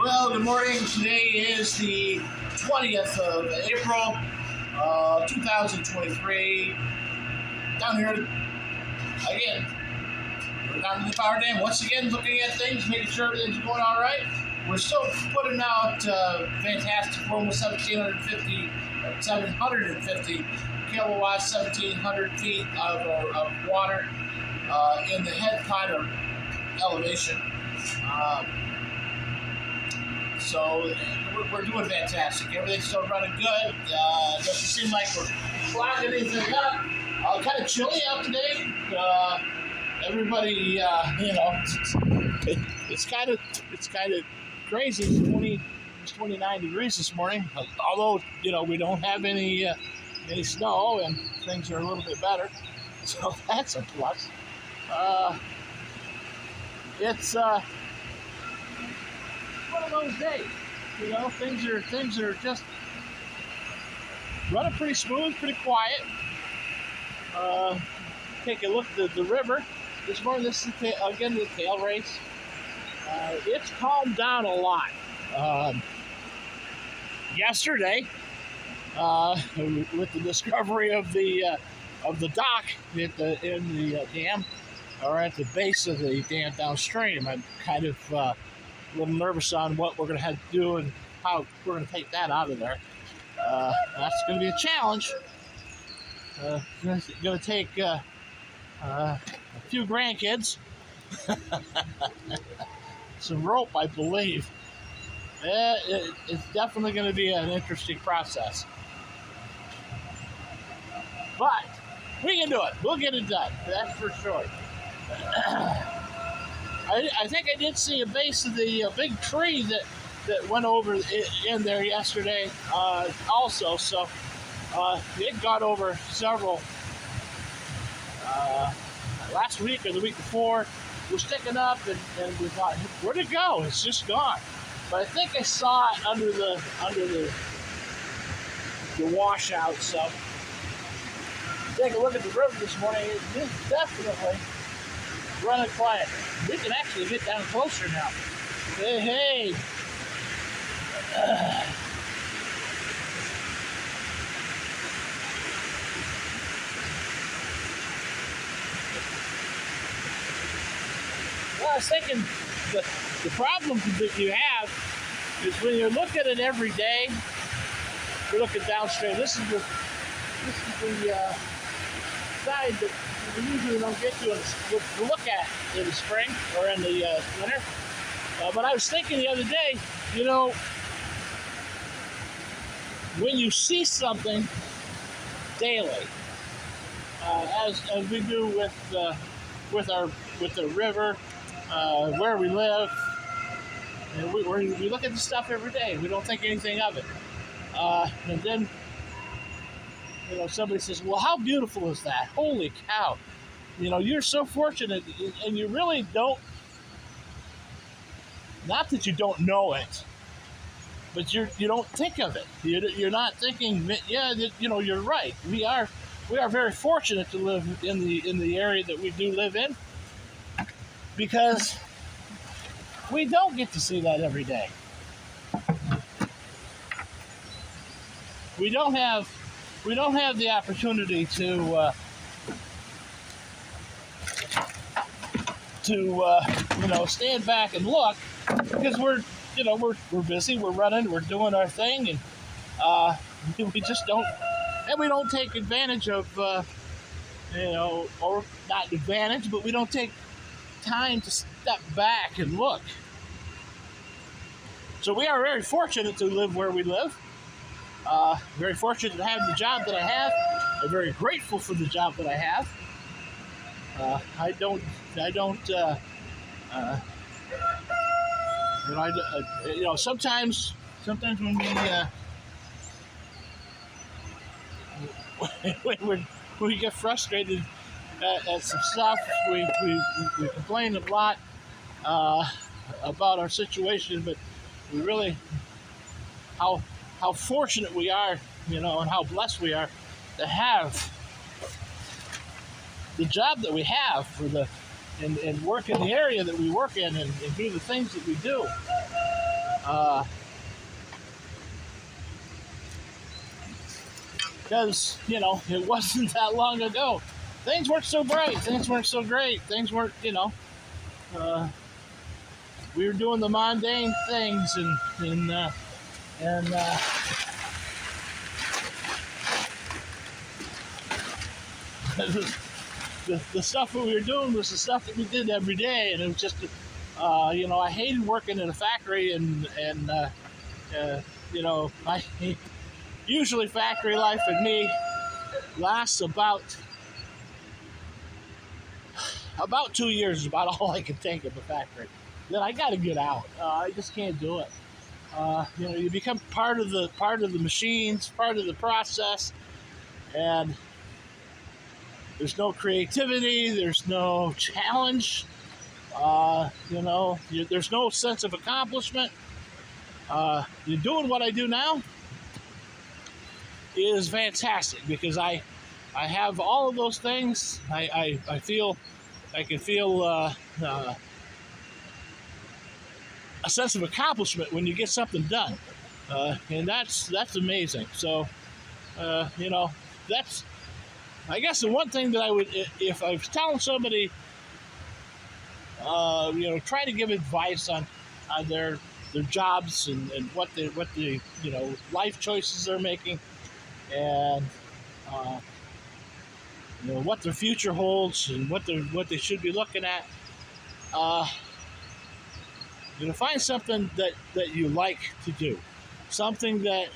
Well, good morning. Today is the 20th of April, 2023. Down here again. We're down to the power dam once again, looking at things, making sure everything's going all right. We're still putting out fantastic, almost 750 kilowatts, 1,700 feet of water in the head pile elevation. So we're doing fantastic. Everything's still running good. Doesn't seem like we're clogging anything up. Kind of chilly out today. Everybody, it's kind of crazy. It's 29 degrees this morning. Although we don't have any snow and things are a little bit better, so that's a plus. It's one of those days, things are just running pretty smooth, pretty quiet. Take a look at the river this morning. This is the tail race. It's calmed down a lot. Yesterday, with the discovery of the dock in the dam, or at the base of the dam downstream, I'm kind of a little nervous on what we're going to have to do and how we're going to take that out of there. That's going to be a challenge. It's going to take a few grandkids, some rope, I believe. It's definitely going to be an interesting process. But we can do it. We'll get it done. That's for sure. I think I did see a base of the big tree that went over in there yesterday also. So it got over several last week or the week before. We're sticking up and we thought, where'd it go? It's just gone. But I think I saw it under the washout. So take a look at the river this morning. It is definitely running quiet. We can actually get down closer now. Hey. Well, I was thinking the problem that you have is when you look at it every day. We're looking downstream. This is the side that we usually don't get to look at in the spring or in the winter. But I was thinking the other day, when you see something daily, as we do with the river, where we live, and we look at the stuff every day. We don't think anything of it, and then somebody says, well, how beautiful is that? Holy cow. You're so fortunate, and you really don't, not that you don't know it, but you don't think of it. You're not thinking, you're right. We are very fortunate to live in the area that we do live in, because we don't get to see that every day. We don't have the opportunity to stand back and look, because we're busy, we're running, we're doing our thing, and we just don't, and we don't take advantage of, or not advantage, but we don't take time to step back and look. So we are very fortunate to live where we live. Very fortunate to have the job that I have. I'm very grateful for the job that I have. Sometimes when we get frustrated at some stuff, we complain a lot about our situation, but we really how fortunate we are, and how blessed we are to have the job that we have and work in the area that we work in and do the things that we do. Because it wasn't that long ago. Things weren't so bright. Things weren't so great. Things weren't, uh, we were doing the mundane things, and the stuff that we were doing was the stuff that we did every day, and it was just, I hated working in a factory, and I usually factory life with me lasts about 2 years is about all I can take of a factory. Then I got to get out. I just can't do it. You become part of the machines, part of the process, and there's no creativity. There's no challenge. There's no sense of accomplishment. You're doing what I do now is fantastic because I have all of those things. I can feel a sense of accomplishment when you get something done, and that's amazing. So, that's, I guess, the one thing that I would, if I was telling somebody, try to give advice on their jobs and what the life choices they're making, and what their future holds and what they should be looking at. Find something that you like to do, something that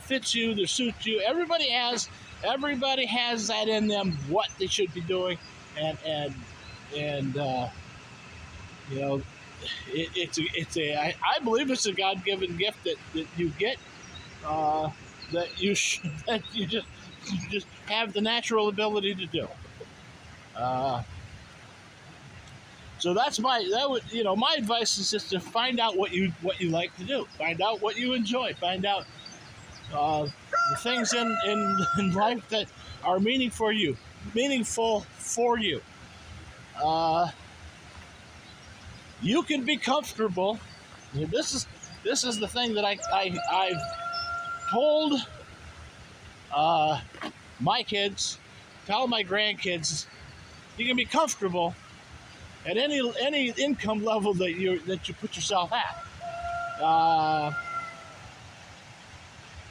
fits you, that suits you. Everybody has that in them, what they should be doing, and I believe it's a God-given gift that you get, that you just have the natural ability to do. So that's my advice is just to find out what you like to do, find out what you enjoy, find out the things in life that are meaningful for you. You can be comfortable. This is the thing that I've told my kids, tell my grandkids. You can be comfortable at any income level that you put yourself at.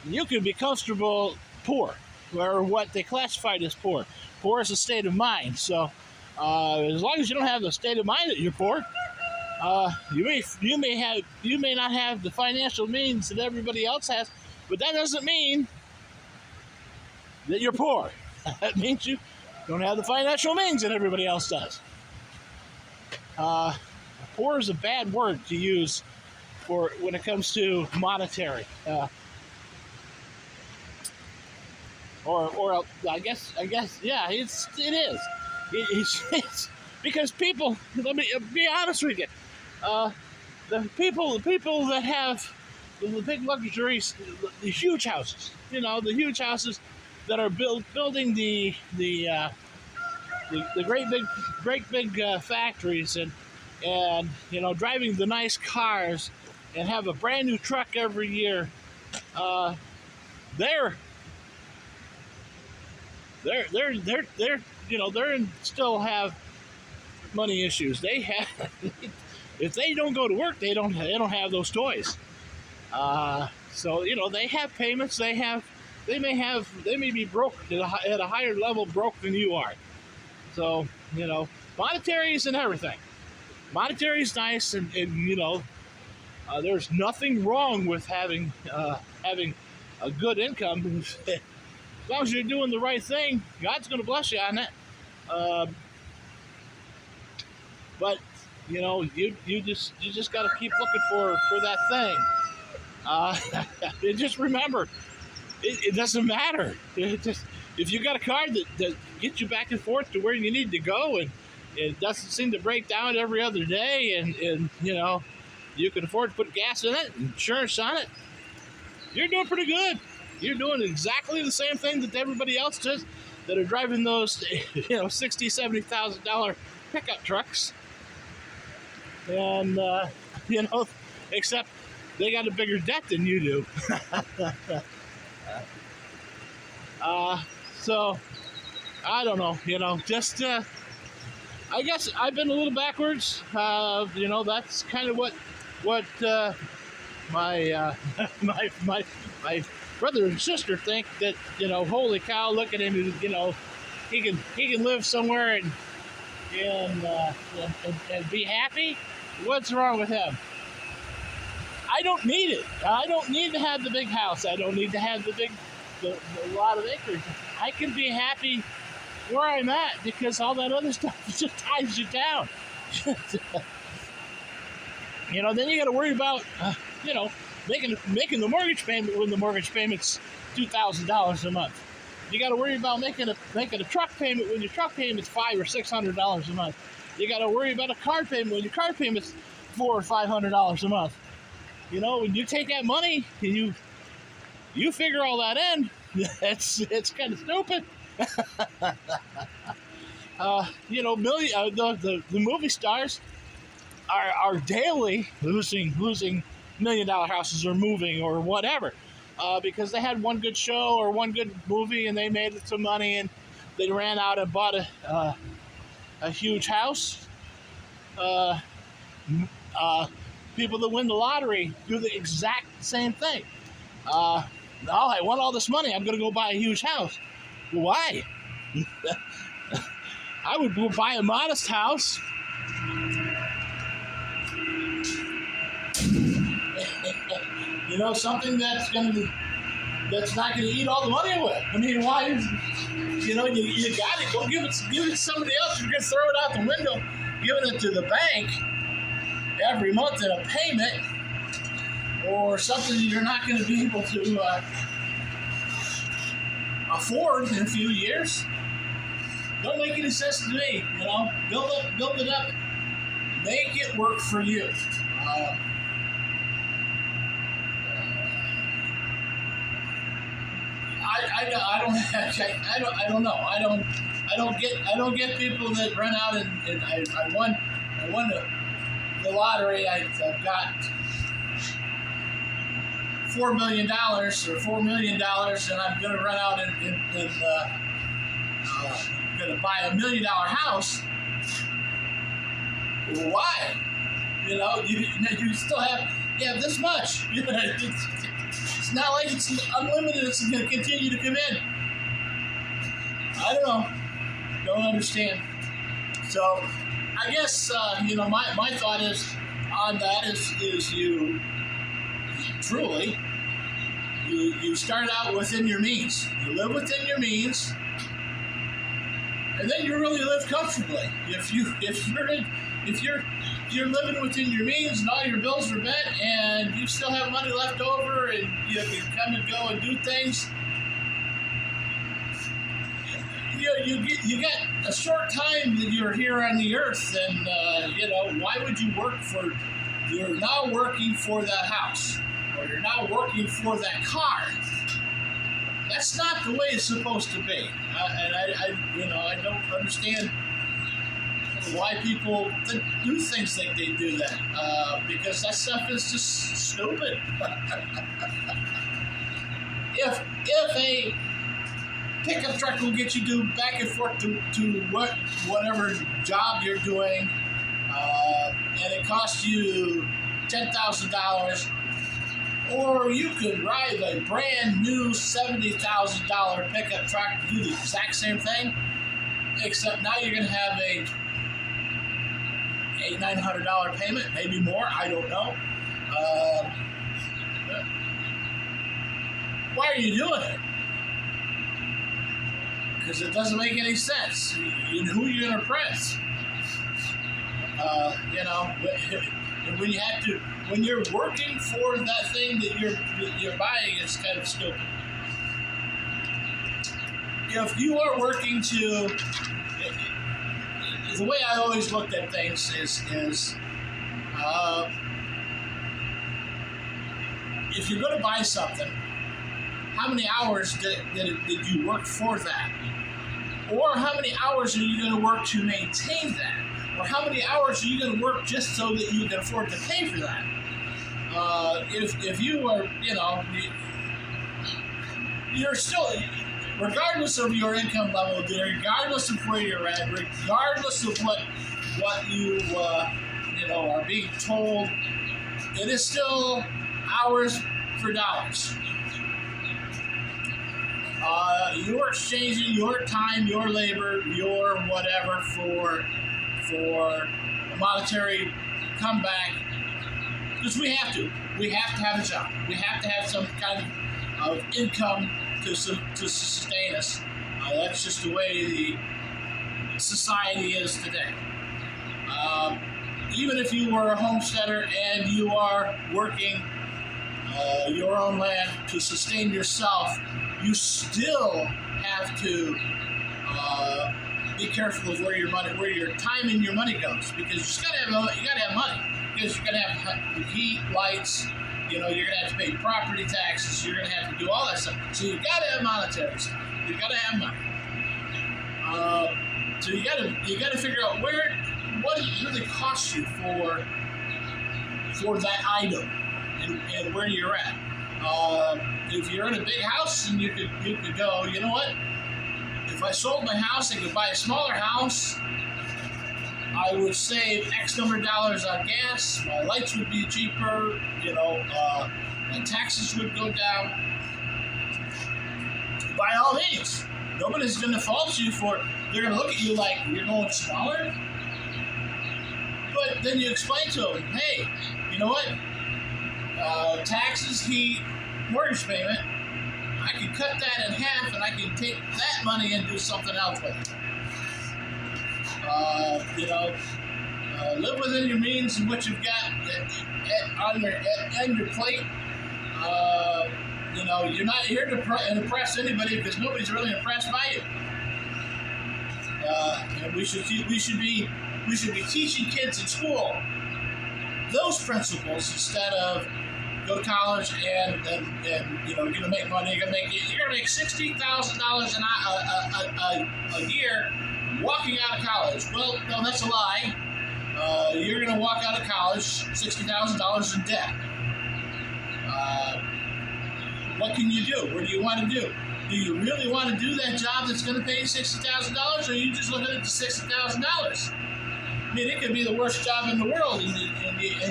You can be comfortable poor, or what they classified as poor. Poor is a state of mind. So as long as you don't have the state of mind that you're poor, you may not have the financial means that everybody else has, but that doesn't mean that you're poor. That means you don't have the financial means that everybody else does. Poor is a bad word to use for when it comes to monetary. Or I guess yeah, it is. It's because people. Let me be honest with you. The people that have the big luxuries, the huge houses. The huge houses that are building the great big factories and driving the nice cars and have a brand new truck every year. They're still have money issues. They have if they don't go to work, they don't have those toys. So they have payments. They may be broke at a higher level broke than you are. So monetary isn't everything. Monetary is nice, and there's nothing wrong with having a good income. As long as you're doing the right thing, God's going to bless you on that. But you just got to keep looking for that thing. And just remember, it doesn't matter. If you got a car that gets you back and forth to where you need to go, and it doesn't seem to break down every other day, and you can afford to put gas in it, insurance on it, you're doing pretty good. You're doing exactly the same thing that everybody else does that are driving those $60,000-$70,000 pickup trucks, and except they got a bigger debt than you do. So I don't know, just I guess I've been a little backwards. That's kind of what my my brother and sister think, that holy cow, look at him, he can live somewhere and be happy. What's wrong with him? I don't need it. I don't need to have the big house. I don't need to have the lot of acres. I can be happy where I'm at, because all that other stuff just ties you down. Then you got to worry about, making the mortgage payment when the mortgage payment's $2,000 a month. You got to worry about making a truck payment when your truck payment's $500 or $600 a month. You got to worry about a car payment when your car payment's $400 or $500 a month. When you take that money and you figure all that in, it's kind of stupid. The movie stars are daily losing $1 million houses, or moving, or whatever, because they had one good show or one good movie and they made some money, and they ran out and bought a huge house. People that win the lottery do the exact same thing. I won all this money, I'm going to go buy a huge house. Why? I would go buy a modest house. Something that's not going to eat all the money away. I mean, why? You got it. Go give it to somebody else. You're going to throw it out the window, giving it to the bank every month in a payment, or something you're not going to be able to afford in a few years. Don't make any sense to me. Build it up, make it work for you. I don't know. I don't get people that run out and I won the lottery. I've got $4 million or $4 million, and I'm going to run out and going to buy $1 million house. Why? You still have this much. It's not like it's unlimited. It's going to continue to come in. I don't know. Don't understand. So I guess my thought is on that is you truly you start out within your means. You live within your means, and then you really live comfortably. If you're living within your means and all your bills are met, and you still have money left over, and you can come and go and do things, you get a short time that you're here on the earth, and why would you work for? You're now working for that house, or you're now working for that car. That's not the way it's supposed to be, and I don't understand why people do things like they do that, because that stuff is just stupid. If a pickup truck will get you back and forth to whatever job you're doing, and it costs you $10,000, or you could ride a brand new $70,000 pickup truck to do the exact same thing, except now you're going to have a $900 payment, maybe more, I don't know. Why are you doing it? Because it doesn't make any sense. Who are you going to impress? When you're working for that thing that you're buying, it's kind of stupid. If you are working to, the way I always looked at things is if you're going to buy something, how many hours did you work for that? Or how many hours are you going to work to maintain that? Or how many hours are you going to work just so that you can afford to pay for that? if you are, you're still, regardless of your income level, regardless of where you're at, regardless of what you are being told, it is still hours for dollars. You're exchanging your time, your labor, your whatever for a monetary comeback, because we have to. We have to have a job. We have to have some kind of income to sustain us. That's just the way the society is today. Even if you were a homesteader and you are working your own land to sustain yourself, you still have to be careful of where your time and your money goes, because you just gotta have money, because you're gonna have heat, lights. You're gonna have to pay property taxes. You're gonna have to do all that stuff. So you gotta have monetary stuff. You gotta have money. So you gotta figure out what it really costs you for that item and where you're at. If you're in a big house, and you could go, you know what? If I sold my house, I could buy a smaller house. I would save X number of dollars on gas. My lights would be cheaper. My taxes would go down. By all means, nobody's going to fault you for. They're going to look at you like you're going smaller. But then you explain to them, hey, you know what? Taxes, heat, mortgage payment, I can cut that in half, and I can take that money and do something else with it. Live within your means and what you've got on your plate. You're not here to impress anybody, because nobody's really impressed by you. And we should be teaching kids in school those principles, instead of go to college and you're gonna make money. You're gonna make $60,000 a year walking out of college. Well, no, that's a lie. You're gonna walk out of college $60,000 in debt. What can you do? What do you want to do? Do you really want to do that job that's going to pay you $60,000, or are you just looking at the $60,000? I mean, it could be the worst job in the world, and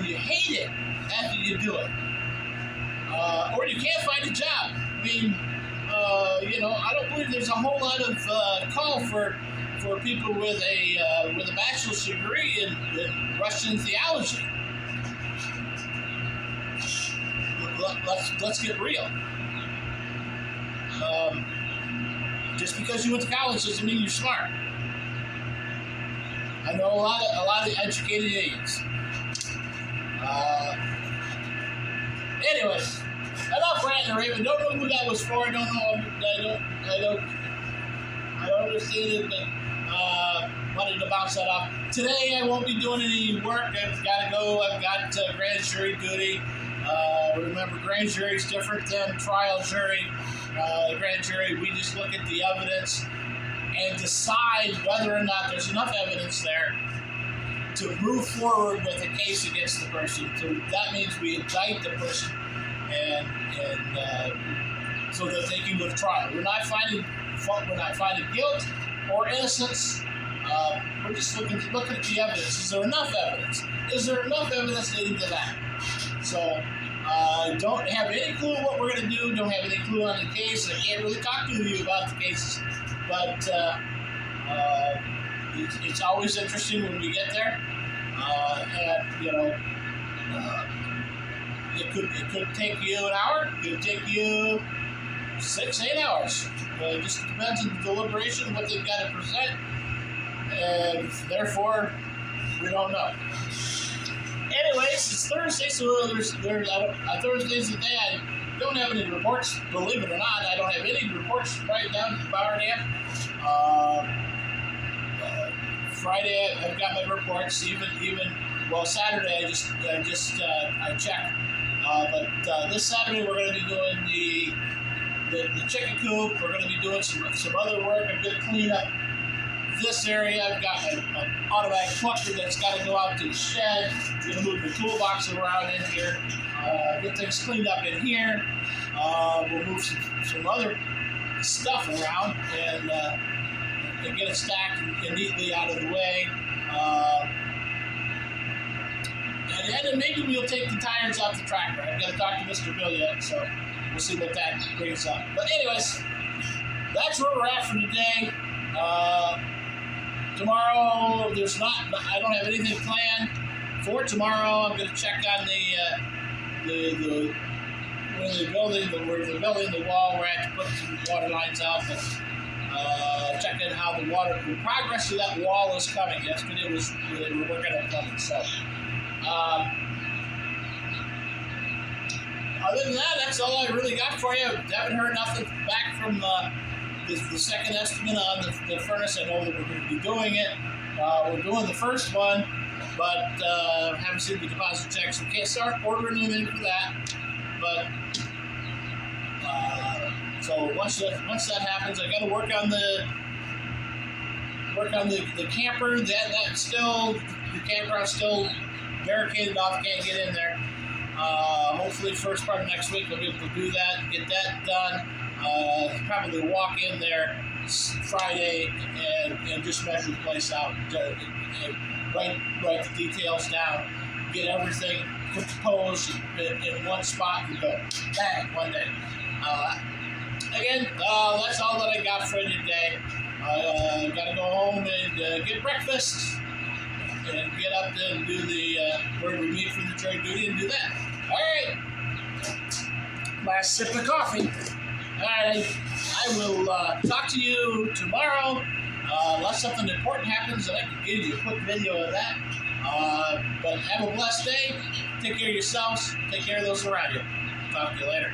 you hate it after you do it. Or you can't find a job. I mean, I don't believe there's a whole lot of call for people with a bachelor's degree in Russian theology. Let's get real. Just because you went to college doesn't mean you're smart. I know a lot of educated idiots. Anyways, enough ranting and raving. Don't know who that was for. I don't know. I don't understand it, but wanted to bounce that off. Today I won't be doing any work. I've got to go. I've got grand jury duty. Remember, grand jury is different than trial jury. Grand jury, we just look at the evidence and decide whether or not there's enough evidence there to move forward with a case against the person. So that means we indict the person, and so that they can go to trial. We're not finding guilt or innocence. We're just looking at the evidence. Is there enough evidence? Is there enough evidence leading to that? So. Don't have any clue what we're going to do. Don't have any clue on the case. I can't really talk to you about the cases, but it's always interesting when we get there. It could take you an hour. It could take you 6-8 hours. It just depends on the deliberation, what they've got to present, and therefore we don't know. Anyways, it's Thursday, so Thursday's the day I don't have any reports. Believe it or not, I don't have any reports right now to the Power Dam. Friday, I've got my reports. Saturday, I checked. But this Saturday, we're going to be doing the chicken coop. We're going to be doing some other work. I'm going to clean up this area. I've got an automatic plucker that's got to go out to the shed. I'm going to move the toolbox around in here. Get things cleaned up in here. We'll move some other stuff around and get it stacked and neatly out of the way. And then maybe we'll take the tires off the tractor. I've got to talk to Mr. Bill yet, so we'll see what that brings up. But anyways, that's where we're at for today. Tomorrow, I don't have anything planned for tomorrow. I'm going to check on where they're building the wall. We're at to put some water lines out, but check in how the progress of that wall is coming. Yesterday they were working on plumbing, so. Other than that, that's all I really got for you. Haven't heard nothing back from the second estimate on the furnace. I know that we're going to be doing it. We're doing the first one, but haven't seen the deposit checks. We can't start ordering anything for that. But so once that happens, I got to work on the camper. That still, the campground's still barricaded off. Can't get in there. Hopefully, first part of next week we'll be able to do that, get that done. Probably walk in there Friday and just measure the place out, write the details down, get everything composed in one spot and go bang one day. Again, that's all that I got for you today. Gotta go home and get breakfast and get up there and do where we meet for the jury duty and do that. All right. Last sip of coffee. All right. I will talk to you tomorrow. Unless something important happens, and I can give you a quick video of that. But have a blessed day. Take care of yourselves. Take care of those around you. Talk to you later.